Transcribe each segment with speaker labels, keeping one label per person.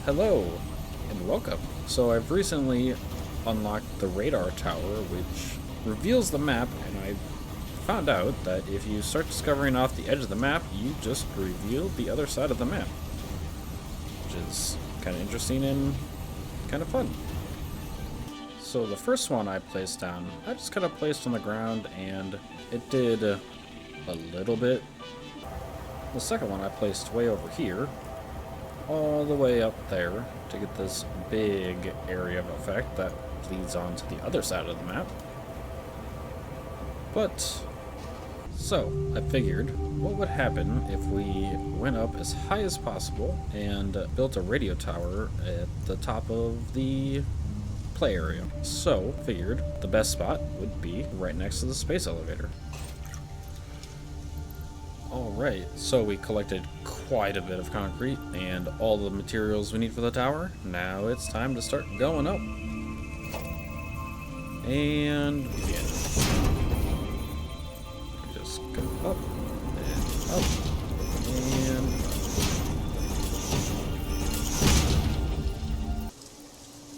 Speaker 1: Hello, and welcome. So I've recently unlocked the radar tower, which reveals the map, and I found out that if you start discovering off the edge of the map, you just reveal the other side of the map, which is kind of interesting and kind of fun. So the first one I placed down, I just kind of placed on the ground, and it did a little bit. The second one I placed way over here, all the way up there, to get this big area of effect that leads on to the other side of the map. But, so, I figured, what would happen if we went up as high as possible and built a radio tower at the top of the play area? So, figured the best spot would be right next to the space elevator. Alright, so we collected quite a bit of concrete and all the materials we need for the tower. Now it's time to start going up. And begin. Just go up and up and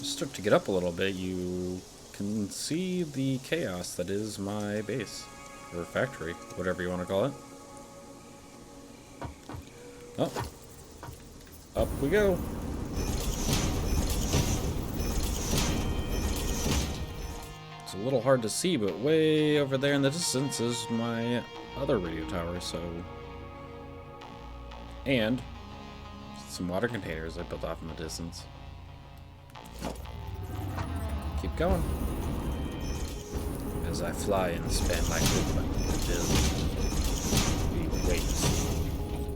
Speaker 1: start to get up a little bit. You can see the chaos that is my base, or factory, whatever you want to call it. Oh, up we go. It's a little hard to see, but way over there in the distance is my other radio tower, so... And some water containers I built off in the distance. Keep going. As I fly and span my click button to build. We wait.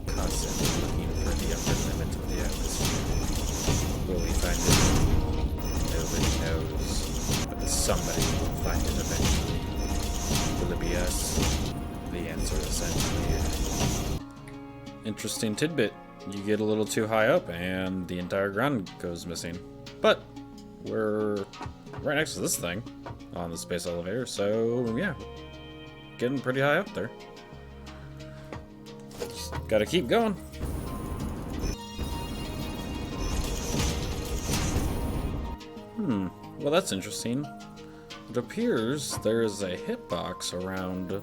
Speaker 1: Constantly looking for the upper limit of the atmosphere. Will we find it? Nobody knows. But somebody will find it eventually. Will it be us? The answer is unclear. Interesting tidbit. You get a little too high up and the entire ground goes missing. But we're right next to this thing on the space elevator, so yeah. Getting pretty high up there. Gotta keep going. Well, that's interesting. It appears there is a hitbox around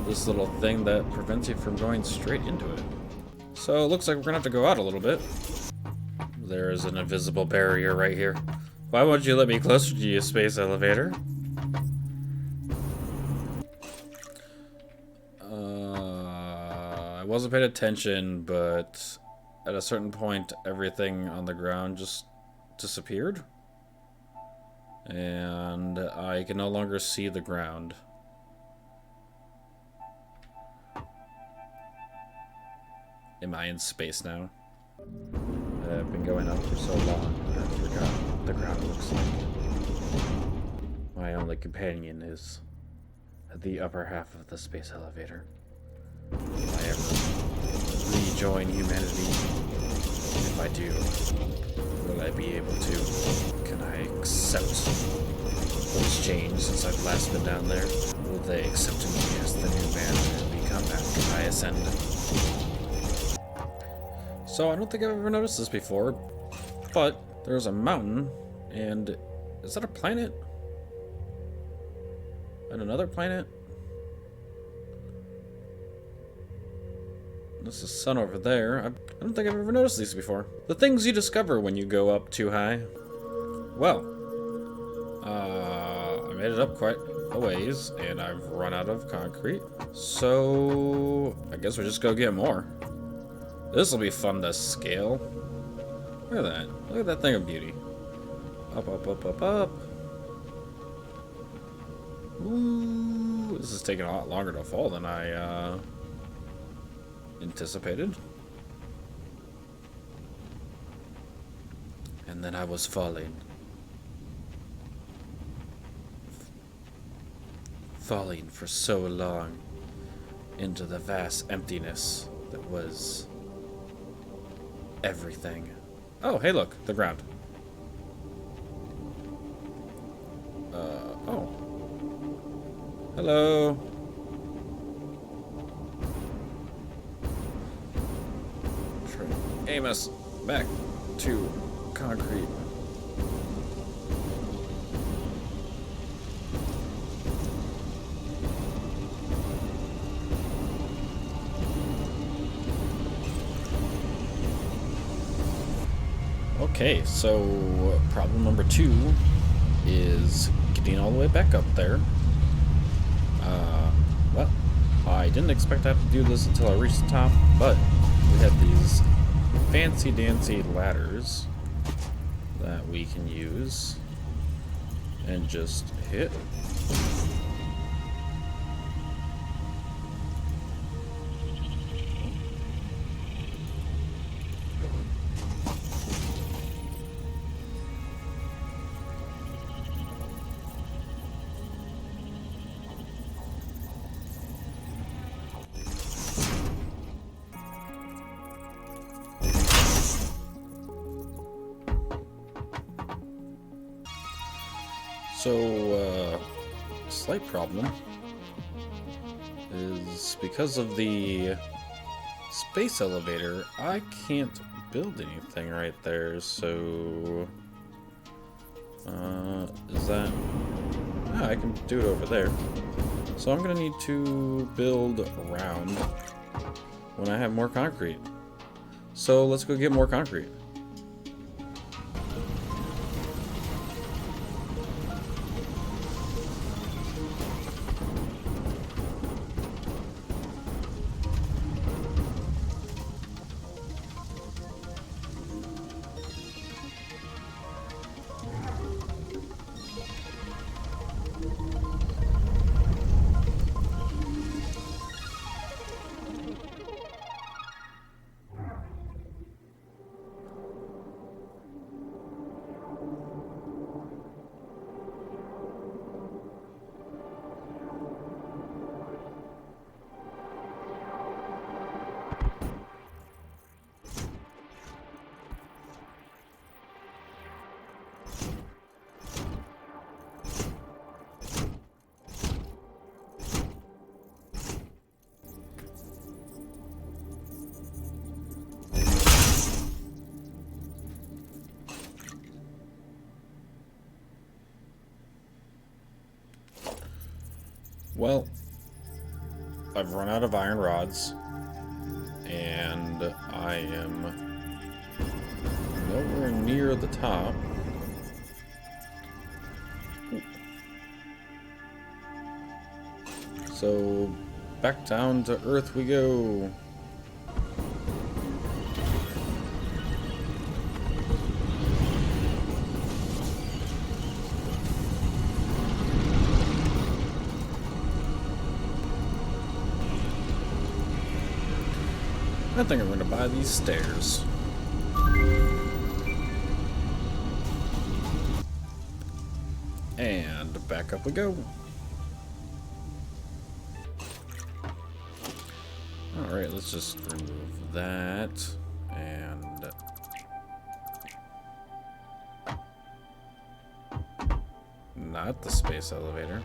Speaker 1: this little thing that prevents you from going straight into it. So it looks like we're gonna have to go out a little bit. There is an invisible barrier right here. Why won't you let me closer to you, space elevator? I wasn't paying attention, but at a certain point, everything on the ground just disappeared. And I can no longer see the ground. Am I in space now? I've been going up for so long, I forgot what the ground looks like. My only companion is at the upper half of the space elevator. Will I ever rejoin humanity? If I do, will I be able to? Can I accept what has changed since I've last been down there? Will they accept me as the new man and become after I ascend? So I don't think I've ever noticed this before, but there's a mountain, and is that a planet? And another planet? This is sun over there. I don't think I've ever noticed these before. The things you discover when you go up too high. Well, I made it up quite a ways, and I've run out of concrete. So, I guess we just go get more. This will be fun to scale. Look at that. Look at that thing of beauty. Up, up, up, up, up. Ooh, this is taking a lot longer to fall than I, anticipated. And then I was falling. Falling for so long into the vast emptiness that was everything. Oh, hey look, the ground. Oh. Hello. Amos, back to concrete. Okay, so problem number 2 is getting all the way back up there. Well, I didn't expect to have to do this until I reached the top, but we have these fancy-dancy ladders that we can use and just hit. So, slight problem is because of the space elevator, I can't build anything right there, so... is that... Ah, I can do it over there. So I'm gonna need to build around when I have more concrete. So let's go get more concrete. Well, I've run out of iron rods, and I am nowhere near the top. So, back down to Earth we go. I think I'm going to buy these stairs. And back up we go. Alright, let's just remove that. And... not the space elevator.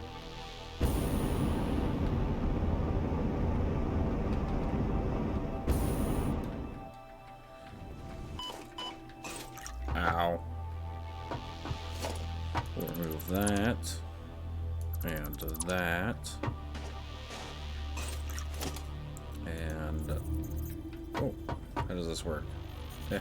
Speaker 1: Ow. We'll remove that. And that. And... oh, how does this work? Yeah.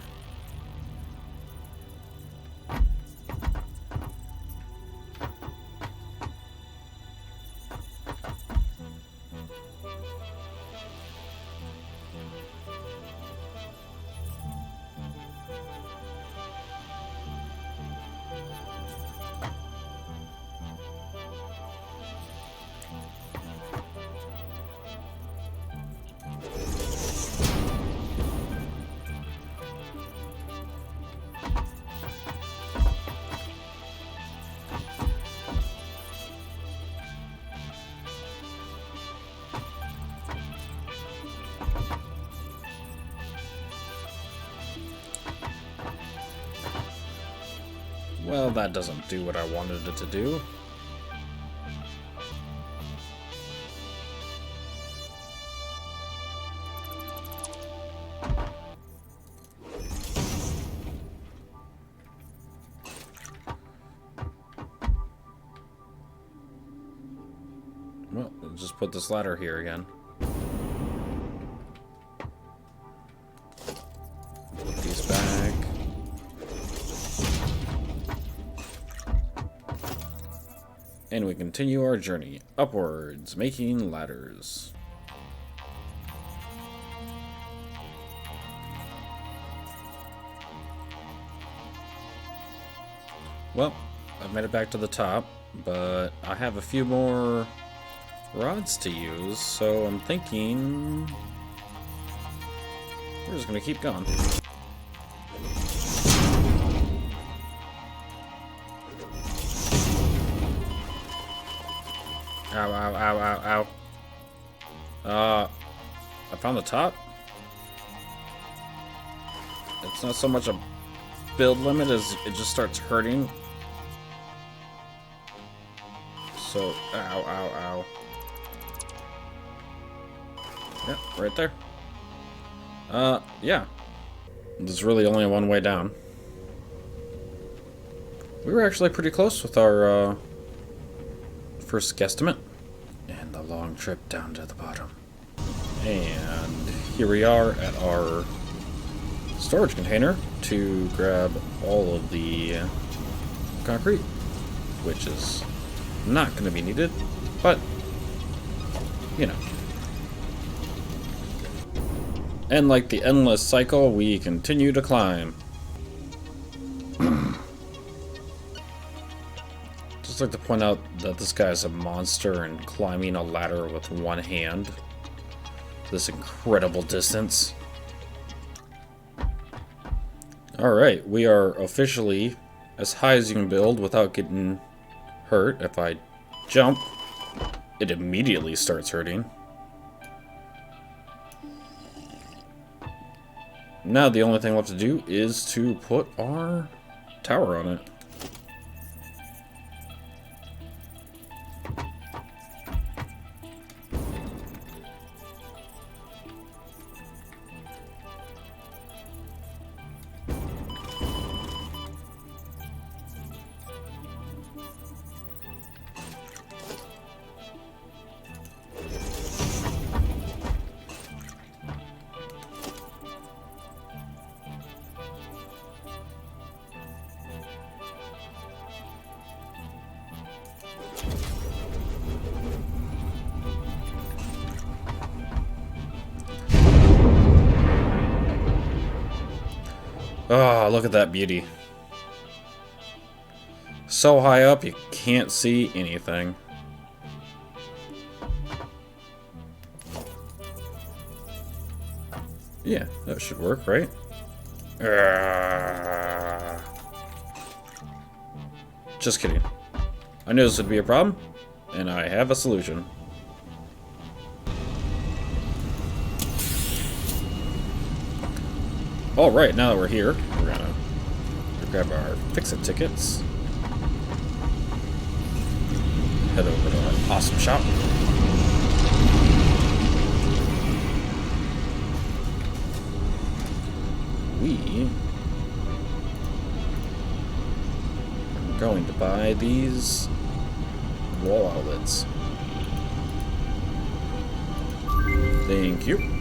Speaker 1: Well, that doesn't do what I wanted it to do. I'll just put this ladder here again. Put these back. And we continue our journey upwards, making ladders. Well, I've made it back to the top, but I have a few more rods to use, so I'm thinking we're just gonna keep going. Ow, ow, ow, ow, ow. I found the top. It's not so much a build limit as it just starts hurting. So, ow, ow, ow. Yep, right there. Yeah. There's really only one way down. We were actually pretty close with our, first guesstimate. And the long trip down to the bottom. And here we are at our storage container to grab all of the concrete, which is not going to be needed, but, you know. And like the endless cycle, we continue to climb. Just like to point out that this guy's a monster and climbing a ladder with one hand. This incredible distance. Alright, we are officially as high as you can build without getting hurt. If I jump, it immediately starts hurting. Now the only thing left to do is to put our tower on it. Oh, look at that beauty. So high up, you can't see anything. Yeah, that should work, right? Just kidding. I knew this would be a problem, and I have a solution. Alright, now that we're here, we're gonna grab our fix-it tickets. Head over to our awesome shop. We are going to buy these wall outlets. Thank you.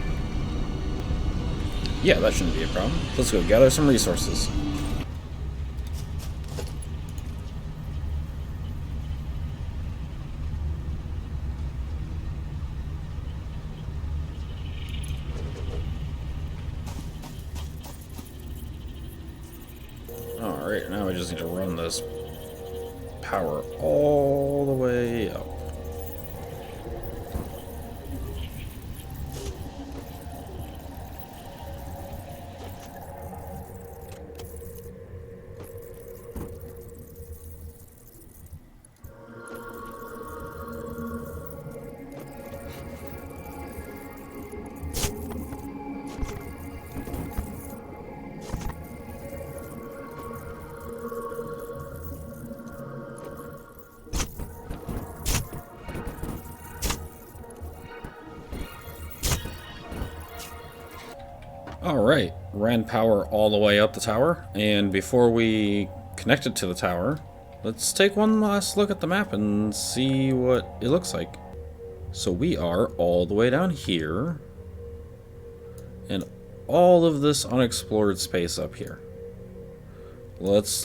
Speaker 1: Yeah, that shouldn't be a problem. Let's go gather some resources. Alright, now we just need to run this power all the way up. Alright, ran power all the way up the tower, and before we connect it to the tower, let's take one last look at the map and see what it looks like. So we are all the way down here, and all of this unexplored space up here. Let's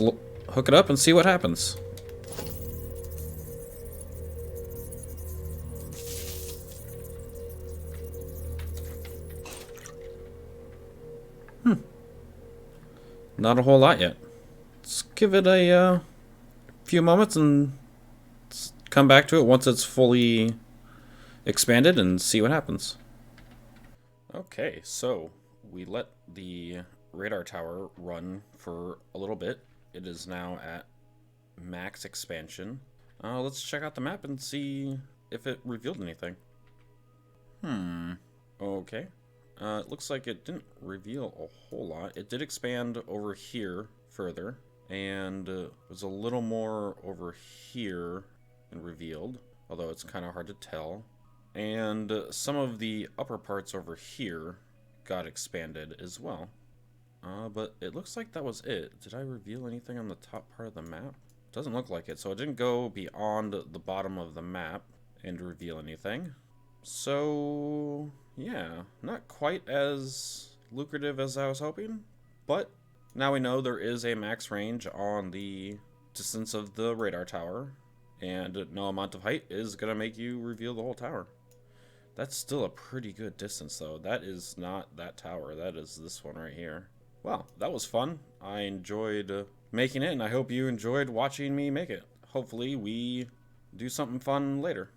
Speaker 1: hook it up and see what happens. Not a whole lot yet. Let's give it a few moments and come back to it once it's fully expanded and see what happens. Okay, so we let the radar tower run for a little bit. It is now at max expansion. Let's check out the map and see if it revealed anything. Okay. It looks like it didn't reveal a whole lot. It did expand over here further, and was a little more over here and revealed, although it's kind of hard to tell. And some of the upper parts over here got expanded as well. But it looks like that was it. Did I reveal anything on the top part of the map? Doesn't look like it, so it didn't go beyond the bottom of the map and reveal anything. So, yeah, not quite as lucrative as I was hoping, but now we know there is a max range on the distance of the radar tower, and no amount of height is going to make you reveal the whole tower. That's still a pretty good distance, though. That is not that tower. That is this one right here. Well, that was fun. I enjoyed making it, and I hope you enjoyed watching me make it. Hopefully, we do something fun later.